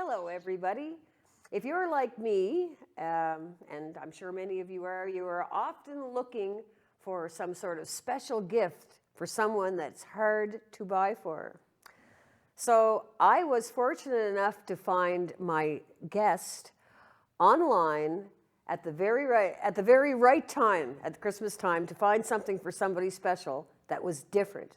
Hello, everybody. If you're like me, and I'm sure many of you are often looking for some sort of special gift for someone that's hard to buy for. So I was fortunate enough to find my guest online at the very right time, at the Christmas time, to find something for somebody special that was different.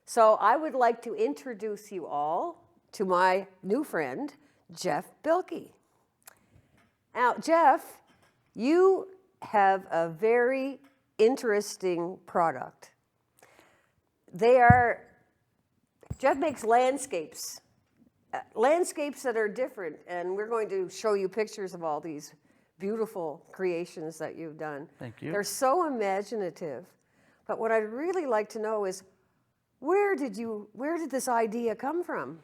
So I would like to introduce you all to my new friend, Jeff Bilkey. Now, Jeff, you have a very interesting product. Jeff makes landscapes that are different, and we're going to show you pictures of all these beautiful creations that you've done. Thank you. They're so imaginative. But what I'd really like to know is, where did this idea come from?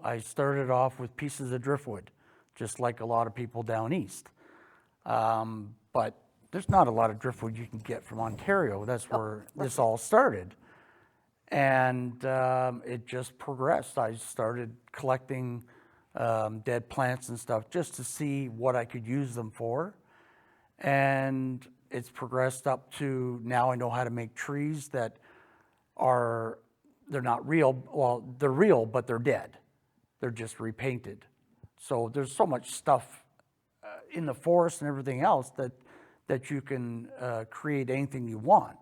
I started off with pieces of driftwood, just like a lot of people down east. But there's not a lot of driftwood you can get from Ontario. That's where this all started. And it just progressed. I started collecting dead plants and stuff just to see what I could use them for. And it's progressed up to now I know how to make trees that they're not real. Well, they're real, but they're dead. They're just repainted. So there's so much stuff in the forest and everything else that you can create anything you want.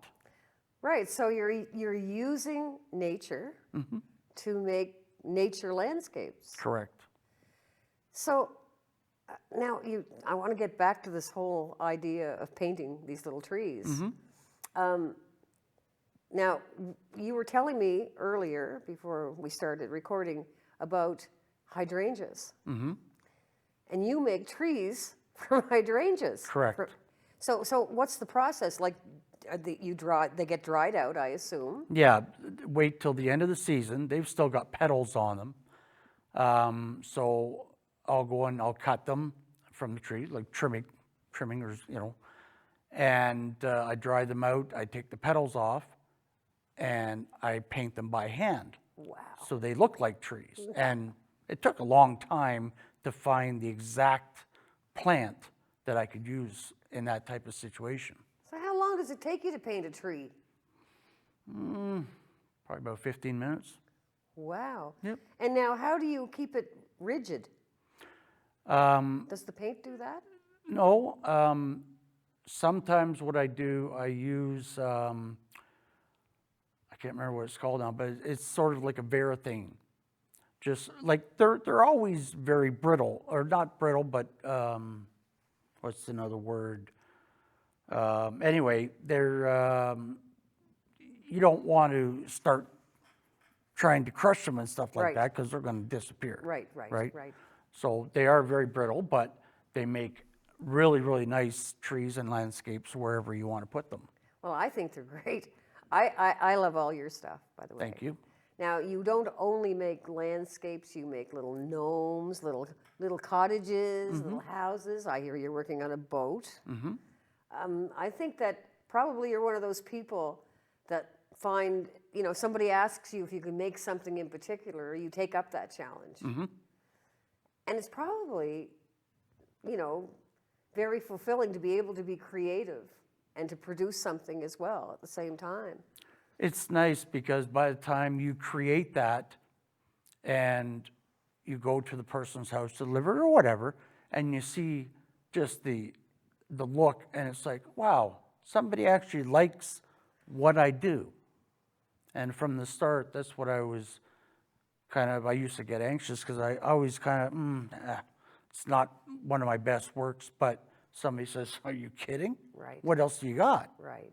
Right. So you're using nature to make nature landscapes. Correct. So now I want to get back to this whole idea of painting these little trees. Now, you were telling me earlier, before we started recording, about hydrangeas. And you make trees from hydrangeas. Correct. So what's the process? Like, they get dried out, I assume. Yeah, wait till the end of the season. They've still got petals on them. So I'll go and I'll cut them from the tree, like trimming or, and I dry them out. I take the petals off and I paint them by hand. Wow. So they look like trees. And it took a long time to find the exact plant that I could use in that type of situation. So how long does it take you to paint a tree? Probably about 15 minutes. Wow. Yep. And now how do you keep it rigid? Does the paint do that? No. Sometimes what I do, I use, I can't remember what it's called now, but it's sort of like a varathane. Just like they're always very brittle, or not brittle, but what's another word? Anyway, they're you don't want to start trying to crush them and stuff like that because they're going to disappear. Right. So they are very brittle, but they make really, really nice trees and landscapes wherever you want to put them. Well, I think they're great. I love all your stuff, by the way. Thank you. Now, you don't only make landscapes, you make little gnomes, little cottages, little houses. I hear you're working on a boat. I think that probably you're one of those people that find, somebody asks you if you can make something in particular, you take up that challenge. And it's probably, very fulfilling to be able to be creative and to produce something as well at the same time. It's nice because by the time you create that and you go to the person's house to deliver it or whatever, and you see just the look, and it's like, wow, somebody actually likes what I do. And from the start, that's what I was I used to get anxious because I always it's not one of my best works, but somebody says, are you kidding? Right. What else do you got? Right.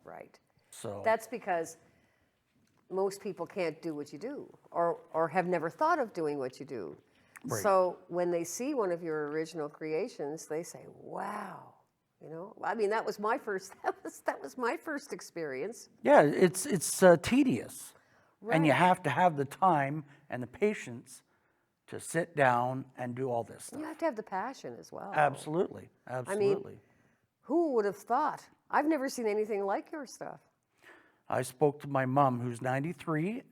Right. So that's because most people can't do what you do or have never thought of doing what you do. Right. So when they see one of your original creations, they say, wow. I mean, that was my first experience. Yeah, it's tedious. Right. And you have to have the time and the patience to sit down and do all this stuff. You have to have the passion as well. Absolutely. I mean, who would have thought? I've never seen anything like your stuff. I spoke to my mom, who's 93.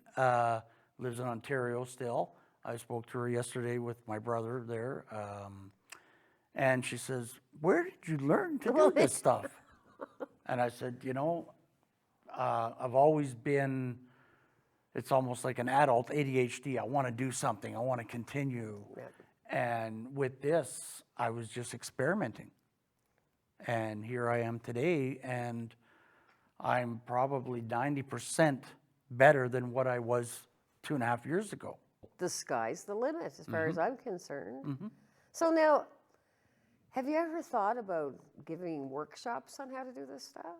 lives in Ontario still. I spoke to her yesterday with my brother there, and she says, "Where did you learn to do this stuff?" And I said, I've always been, it's almost like an adult ADHD. I want to do something. I want to continue. Yeah. And with this, I was just experimenting. And here I am today, and I'm probably 90% better than what I was 2.5 years ago. The sky's the limit, as far as I'm concerned. Mm-hmm. So now, have you ever thought about giving workshops on how to do this stuff?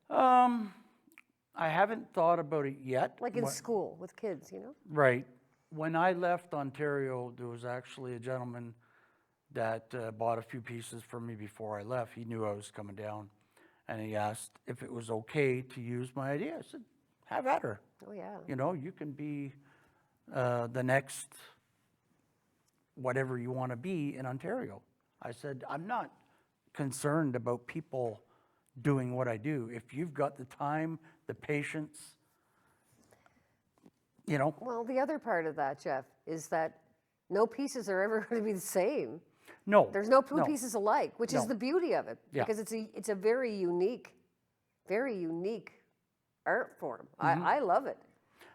I haven't thought about it yet. Like in school with kids, Right. When I left Ontario, there was actually a gentleman that bought a few pieces for me before I left. He knew I was coming down, and he asked if it was okay to use my idea. I said, have at her. Oh, yeah. You can be the next whatever you want to be in Ontario. I said, I'm not concerned about people doing what I do. If you've got the time, the patience, Well, the other part of that, Jeff, is that no pieces are ever going to be the same. No. There's no two pieces alike, which is No. the beauty of it. Yeah. Because it's a very unique art form. I love it.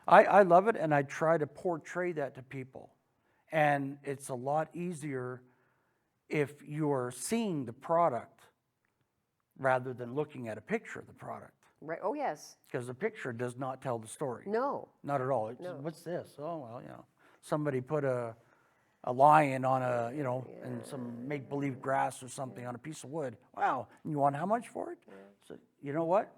I love it, and I try to portray that to people. And it's a lot easier if you're seeing the product rather than looking at a picture of the product. Right. Oh, yes. Because the picture does not tell the story. No. Not at all. It's, No. what's this? Oh, well, somebody put a lion on and some make-believe grass or something on a piece of wood. Wow. And you want how much for it? Yeah. So, you know what?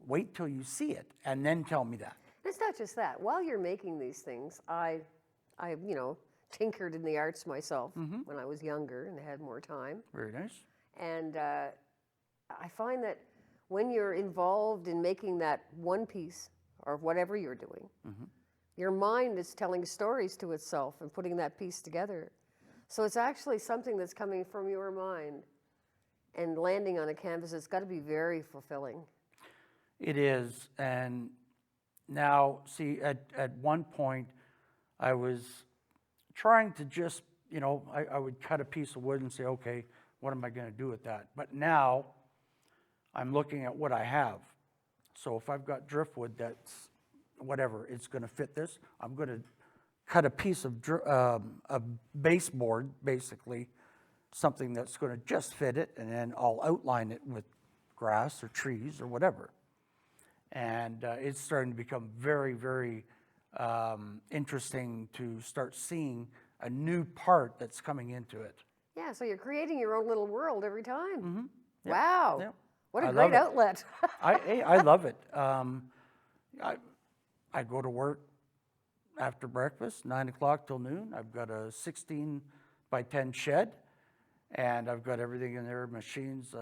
Wait till you see it and then tell me that. It's not just that. While you're making these things, I tinkered in the arts myself when I was younger and had more time. Very nice. And I find that when you're involved in making that one piece or whatever you're doing, your mind is telling stories to itself and putting that piece together. So it's actually something that's coming from your mind and landing on a canvas. It's got to be very fulfilling. It is. And now, see, at one point, I was trying to just, I would cut a piece of wood and say, okay, what am I going to do with that? But now I'm looking at what I have. So if I've got driftwood that's whatever, it's going to fit this, I'm going to cut a piece of a baseboard, basically, something that's going to just fit it, and then I'll outline it with grass or trees or whatever. And it's starting to become very, very interesting to start seeing a new part that's coming into it. Yeah, so you're creating your own little world every time. Mm-hmm. Yep. Wow. Yep. What a I great love it. outlet. I love it. I go to work after breakfast, 9 o'clock till noon. I've got a 16 by 10 shed, and I've got everything in there, machines,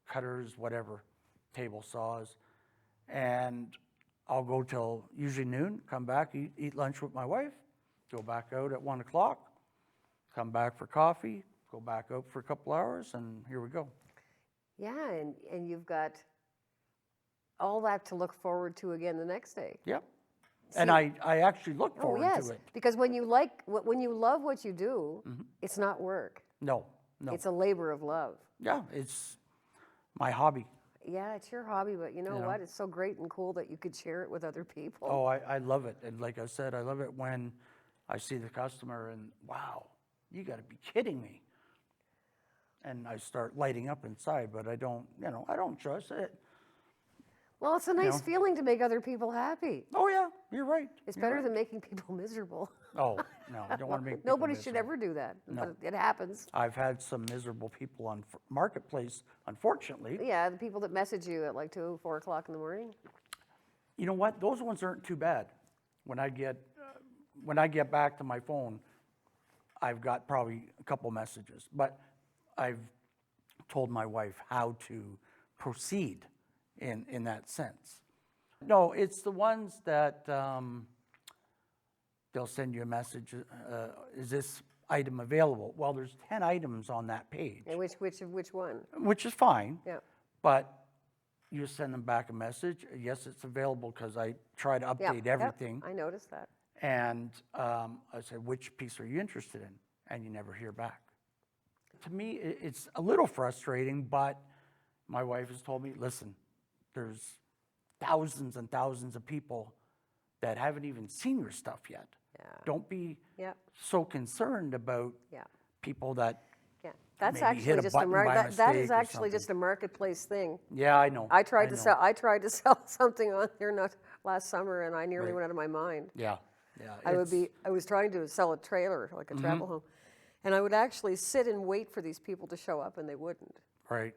cutters, whatever, table saws. And I'll go till usually noon, come back, eat lunch with my wife, go back out at 1 o'clock, come back for coffee, go back out for a couple hours, and here we go. Yeah, and you've got all that to look forward to again the next day. Yep. And I actually look forward to it. Because when you love what you do, it's not work. No. It's a labor of love. Yeah, it's my hobby. Yeah, it's your hobby, but you know what? It's so great and cool that you could share it with other people. Oh, I love it. And like I said, I love it when I see the customer and, wow, you got to be kidding me. And I start lighting up inside, but I don't trust it. Well, it's a nice feeling to make other people happy. Oh, yeah, you're right. It's better than making people miserable. Oh, no, I don't want to make people Nobody should miserable. ever do that, No. but it happens. I've had some miserable people on Marketplace, unfortunately. Yeah, the people that message you at like 2, 4 o'clock in the morning. You know what? Those ones aren't too bad. When I get back to my phone, I've got probably a couple messages, but I've told my wife how to proceed in that sense. No, it's the ones that they'll send you a message, is this item available? Well, there's 10 items on that page. And which one? Which is fine. Yeah. But you send them back a message. Yes, it's available because I try to Yeah, update yep, everything. I noticed that. And I say, which piece are you interested in? And you never hear back. To me, it's a little frustrating, but my wife has told me, listen, there's thousands and thousands of people that haven't even seen your stuff yet. Yeah. Don't be Yep. so concerned about Yeah. people that, Yeah, that's maybe hit actually a just a button by that is mistake or actually something. just a marketplace thing. yeah, I know. I tried to know. sell. I tried to sell something on there not last summer, and I nearly Right. went out of my mind. Yeah, yeah. I was trying to sell a trailer, like a travel home, and I would actually sit and wait for these people to show up, and they wouldn't. Right.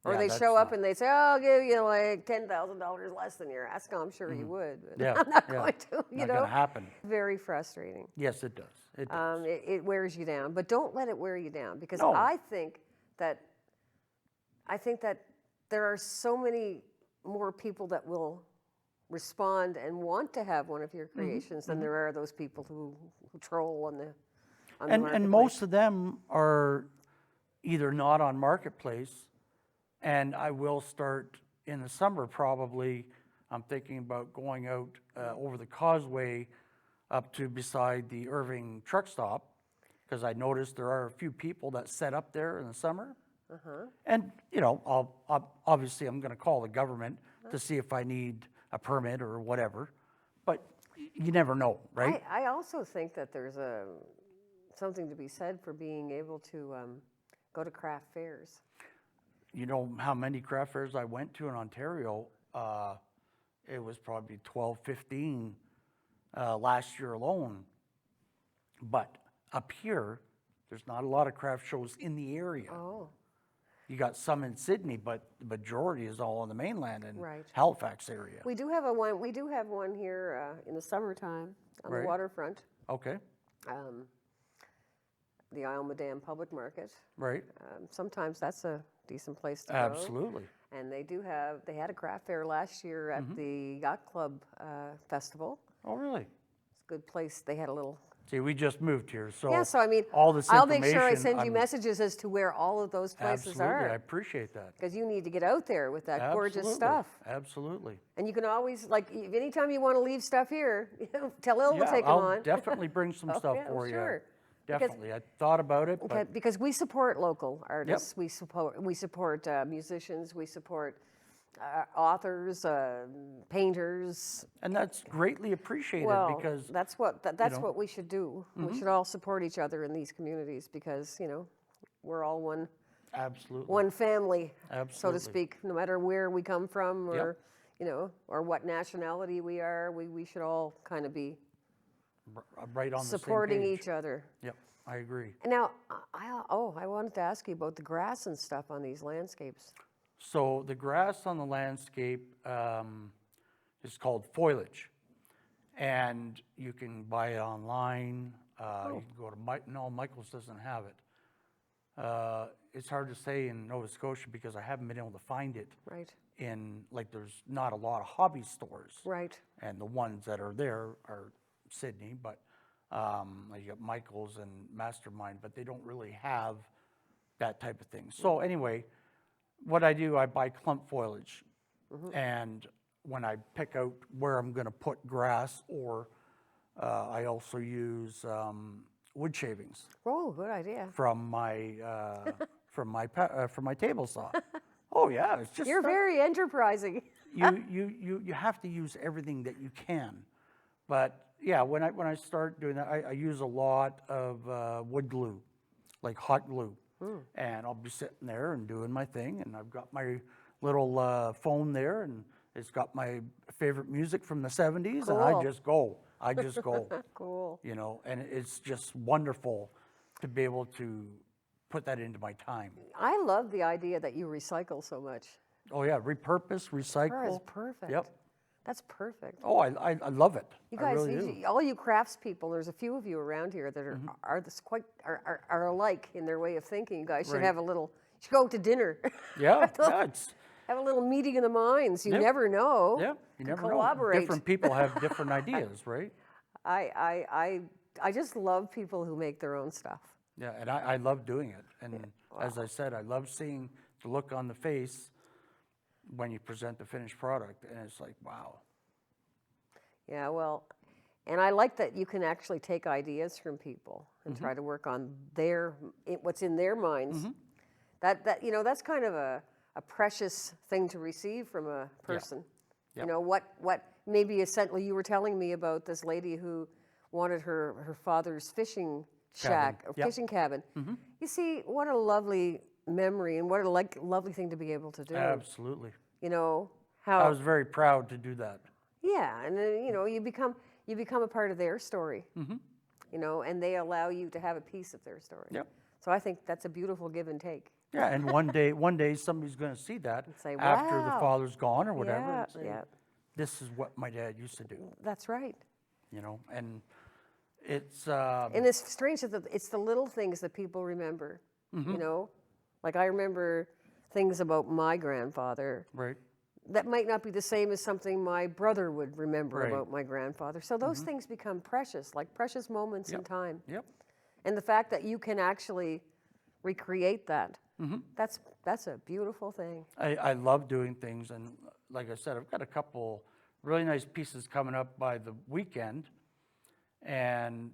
Or Yeah, they that's show up not- and they say, "Oh, I'll give you like $10,000 less than you're asking." I'm sure you would, but Yeah, I'm not yeah. going to. You Not know, gonna happen. very frustrating. Yes, it does. It does. It wears you down, but don't let it wear you down because No. I think that there are so many more people that will respond and want to have one of your creations than there are those people who troll on the And marketplace. most of them are either not on Marketplace, and I will start in the summer probably. I'm thinking about going out over the causeway up to beside the Irving truck stop, because I noticed there are a few people that set up there in the summer. And, you know, obviously I'm going to call the government to see if I need a permit or whatever, but you never know, right? I also think that there's something to be said for being able to go to craft fairs. You know how many craft fairs I went to in Ontario? It was probably 12, 15 last year alone. But up here, there's not a lot of craft shows in the area. Oh, You got some in Sydney, but the majority is all on the mainland and Right. Halifax area. we do have one. We do have one here in the summertime on Right. the waterfront. Okay, The Isle Madame Public Market. right, Sometimes that's a decent place to go. absolutely. And they had a craft fair last year at the Yacht Club Festival. Oh, really? It's a good place. They had a little. See, we just moved here, so Yeah, so I mean, all this I'll make sure I information, send you I'm- messages as to where all of those places Absolutely, I are. appreciate that. Because you need to get out there with that gorgeous Absolutely, stuff. Absolutely. And you can always, like, anytime you want to leave stuff here, tell Il to take them I'll on. definitely bring some Oh, stuff yeah, for you. sure. Because- Definitely, I thought about it, Okay, but because we support local artists, we support musicians, we support authors, painters. and that's greatly appreciated Well, because that's know. what we should do. We should all support each other in these communities because we're all absolutely, one family, so Absolutely. to speak. No matter where we come from, or Yep. or what nationality we are, we should all kind of be right on the supporting same page. each other. Yep, I agree. Now, I wanted to ask you about the grass and stuff on these landscapes. So the grass on the landscape is called foliage, and you can buy it online. You can go to no, Michael's doesn't have it. It's hard to say in Nova Scotia because I haven't been able to find it Right, in, like, there's not a lot of hobby stores. right. And the ones that are there are Sydney, but you got Michael's and Mastermind, but they don't really have that type of thing. So anyway, what I do, I buy clump foliage, and when I pick out where I'm going to put grass, or I also use wood shavings Oh, good idea. from my from my table saw. Oh yeah, it's just You're very enterprising. you have to use everything that you can. But yeah, when I start doing that, I use a lot of wood glue, like hot glue, and I'll be sitting there and doing my thing, and I've got my little phone there, and it's got my favorite music from the 70s, and I Cool. just go. Cool. And it's just wonderful to be able to put that into my time. I love the idea that you recycle so much. Oh yeah, repurpose, That is recycle. perfect. Yep. That's perfect. Oh, I love it. You I guys, really do. all you craftspeople, there's a few of you around here that are alike in their way of thinking. You guys should Right. have should go to dinner. Yeah, yeah, it's, Have a little meeting of the minds. You Yep. never know. yeah, you to never know. collaborate. Different people have different ideas, right? I just love people who make their own stuff. Yeah, and I love doing it. And as I said, I love seeing the look on the face when you present the finished product, and it's like, wow. Yeah, well, and I like that you can actually take ideas from people and try to work on what's in their minds. That that's kind of a precious thing to receive from a person. Yeah. You know, what maybe essentially you were telling me about this lady who wanted her father's fishing shack Cabin. or Yep. fishing cabin. You see, what a lovely memory and what a lovely thing to be able to do. Absolutely. You know, I how was very proud to do that. yeah, and then, you know, you become a part of their story. You know, and they allow you to have a piece of their story. Yep. So I think that's a beautiful give and take. Yeah, and one day somebody's going to see that say, after the "Wow." father's gone or whatever, Yeah, and say, yeah. this is what my dad used to do, That's right. you know, and it's, And it's strange that it's the little things that people remember. You know, like I remember things about my grandfather right, that might not be the same as something my brother would remember Right. about my grandfather. So those things become precious, like precious moments in time. yep, And the fact that you can actually recreate that, that's a beautiful thing. I love doing things, and like I said, I've got a couple really nice pieces coming up by the weekend, and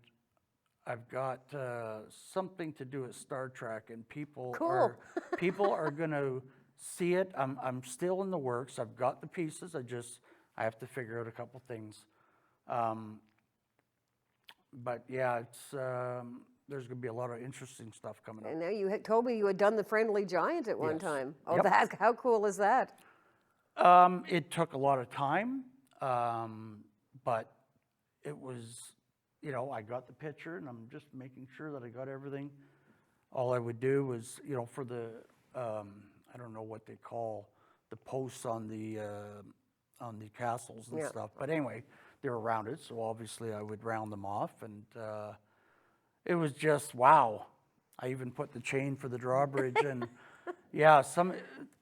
I've got something to do with Star Trek, and people Cool. are going to see it. I'm still in the works. I've got the pieces. I have to figure out a couple things. But yeah, it's there's going to be a lot of interesting stuff coming up. And now you had told me you had done the Friendly Giant at one Yes. time. Oh, Yep. how cool is that? It took a lot of time, but it was, you know, I got the picture, and I'm just making sure that I got everything. All I would do was, you know, for the, I don't know what they call the posts on the castles and Yeah. stuff, but anyway, they were rounded, so obviously I would round them off, and it was just, wow. I even put the chain for the drawbridge, and yeah,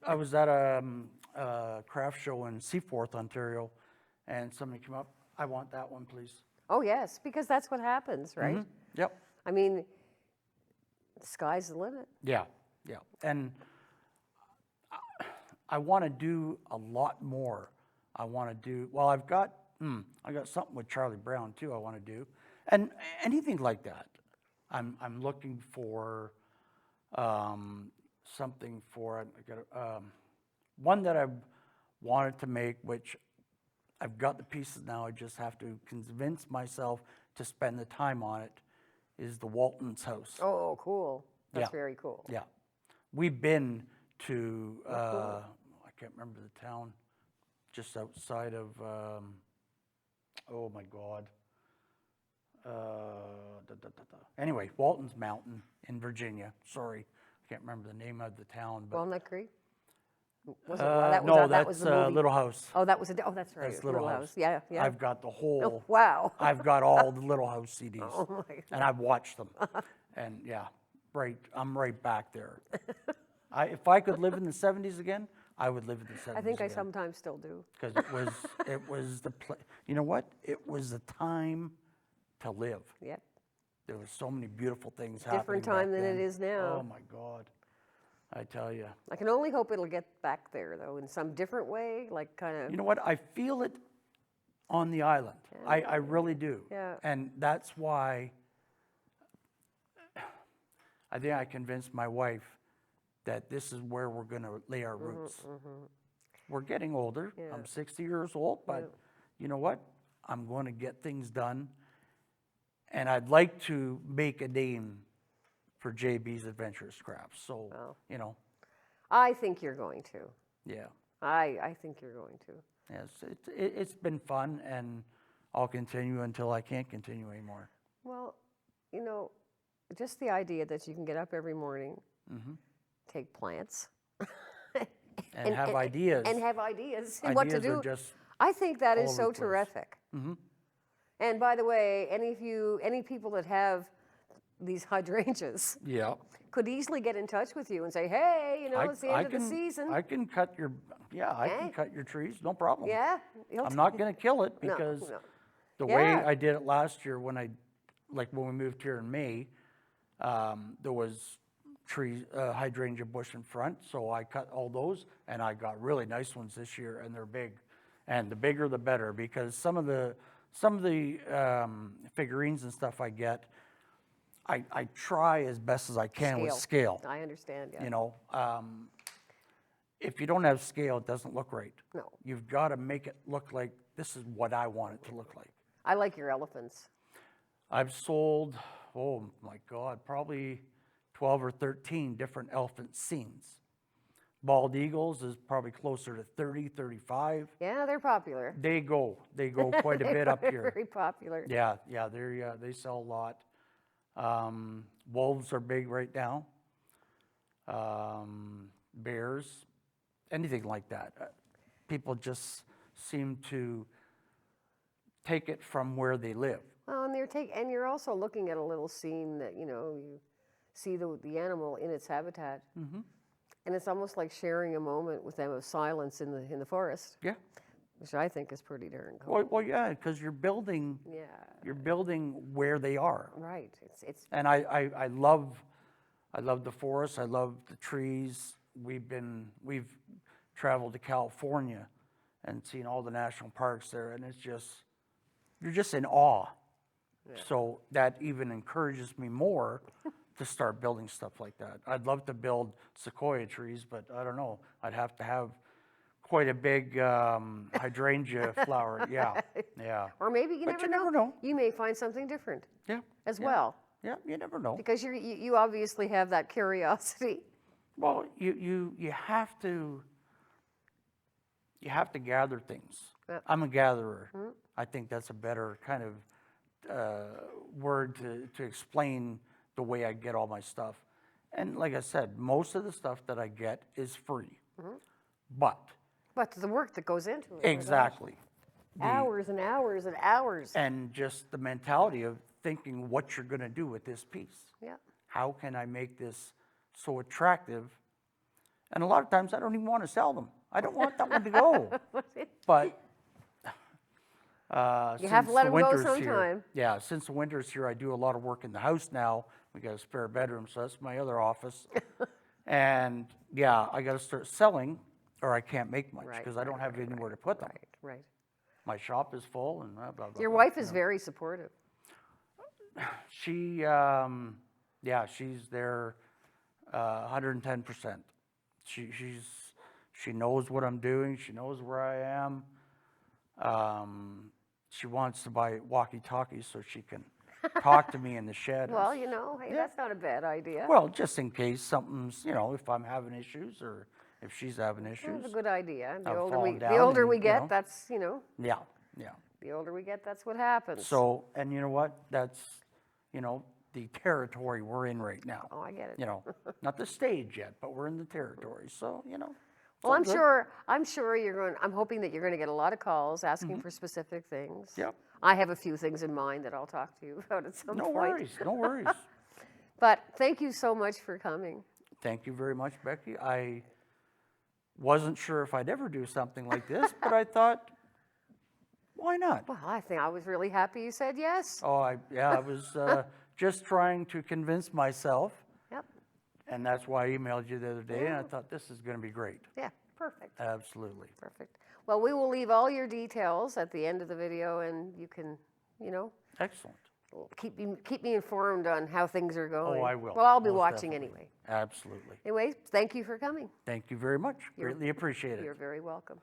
I was at a craft show in Seaforth, Ontario, and somebody came up, I want that one, please. Oh, yes, because that's what happens, right? Yep. I mean, the sky's the limit. Yeah, yeah. And I want to do a lot more. I want to do, well, I got something with Charlie Brown too I want to do. And anything like that. I'm looking for something for, I got one that I've wanted to make, which I've got the pieces now, I just have to convince myself to spend the time on it, is the Walton's house. Oh, cool. That's Yeah. very cool. Yeah. We've been to, cool. I can't remember the town, just outside of, oh my God. Anyway, Walton's Mountain in Virginia. Sorry, I can't remember the name of the town. But, Walnut Creek? Was no, that was that's the movie. Little House. Oh, that's right. That's Little House. Yeah, yeah. I've got the whole. Oh, wow. I've got all the Little House CDs. Oh, my and I've watched them. And yeah, I'm right back there. If I could live in the 70s again, I would live in the 70s I think I again. sometimes still do. Because it was you know what? It was the time to live. Yep. There were so many beautiful things happening. Different time back than it then. is now. Oh my God. I tell you. I can only hope it'll get back there, though, in some different way, like kind of. You know what? I feel it on the island. I really do. Yeah. And that's why I think I convinced my wife that this is where we're going to lay our roots. We're getting older. Yeah. I'm 60 years old, but you know what? I'm going to get things done. And I'd like to make a name for JB's Adventurous Crafts. So, you know. I think you're going to. Yeah. I think you're going to. Yes, it's been fun, and I'll continue until I can't continue anymore. Well, you know, just the idea that you can get up every morning, take plants, And have ideas. and have ideas and Ideas what to are do. just I think that all is over so the place. terrific. And by the way, any people that have these hydrangeas yeah. could easily get in touch with you and say, hey, you know, it's the end of the season. I can cut your can cut your trees, no problem. Yeah. I'm not going to kill it No, because no. the way Yeah. I did it last year when we moved here in May, there was trees, hydrangea bush in front, so I cut all those, and I got really nice ones this year, and they're big. And the bigger the better, because some of the figurines and stuff I get, I try as best as I can with scale. I understand, yeah. You know, if you don't have scale, it doesn't look right. No. You've got to make it look like this is what I want it to look like. I like your elephants. I've sold, oh my God, probably 12 or 13 different elephant scenes. Bald eagles is probably closer to 30, 35. Yeah, they're popular. They go quite a bit up here. Very popular. Yeah, they sell a lot. Wolves are big right now. Bears, anything like that. People just seem to take it from where they live. Well, and you're also looking at a little scene that, you know, you see the animal in its habitat. Mm-hmm. And it's almost like sharing a moment with them of silence in the forest. Yeah. Which I think is pretty darn cool. Well, yeah, because you're building. Yeah. You're building where they are. Right. It's. And I love the forest. I love the trees. We've traveled to California and seen all the national parks there, and you're just in awe. Yeah. So that even encourages me more to start building stuff like that. I'd love to build sequoia trees, but I don't know. I'd have to have quite a big hydrangea flower. Yeah. Or maybe you never know. You may find something different. Yeah. As well. Yeah, you never know. Because you obviously have that curiosity. Well, you have to gather things. Yep. I'm a gatherer. Mm-hmm. I think that's a better kind of word to explain the way I get all my stuff. And like I said, most of the stuff that I get is free. Mm-hmm. But the work that goes into it. Exactly. Hours and hours and hours. And just the mentality of thinking what you're going to do with this piece. Yeah. How can I make this so attractive? And a lot of times I don't even want to sell them. I don't want that one to go. But you have to let them go sometime. Yeah, since the winter's here, I do a lot of work in the house now. We got a spare bedroom, so that's my other office. And yeah, I got to start selling, or I can't make much because I don't have anywhere to put them. Right. My shop is full, and blah, blah, blah. Your wife is very supportive. She, she's there 110%. She knows what I'm doing. She knows where I am. She wants to buy walkie-talkies so she can talk to me in the shed. Well, hey, that's not a bad idea. Well, just in case something's, if I'm having issues or if she's having issues. That's a good idea. The older older we get, that's, Yeah. The older we get, that's what happens. So, and you know what? That's, the territory we're in right now. Oh, I get it. Not the stage yet, but we're in the territory. So, Well, I'm sure you're going. I'm hoping that you're going to get a lot of calls asking for specific things. Yep. I have a few things in mind that I'll talk to you about at some point. No worries. But thank you so much for coming. Thank you very much, Becky. I wasn't sure if I'd ever do something like this, but I thought, why not? Well, I think I was really happy you said yes. Oh, I was just trying to convince myself. Yep. And that's why I emailed you the other day, and I thought this is going to be great. Yeah, perfect. Absolutely. Perfect. Well, we will leave all your details at the end of the video, and you can, Excellent. keep me informed on how things are going. Oh, I will. Well, I'll be Most watching definitely. anyway. Absolutely. Anyway, thank you for coming. Thank you very much. Greatly appreciate it. You're very welcome.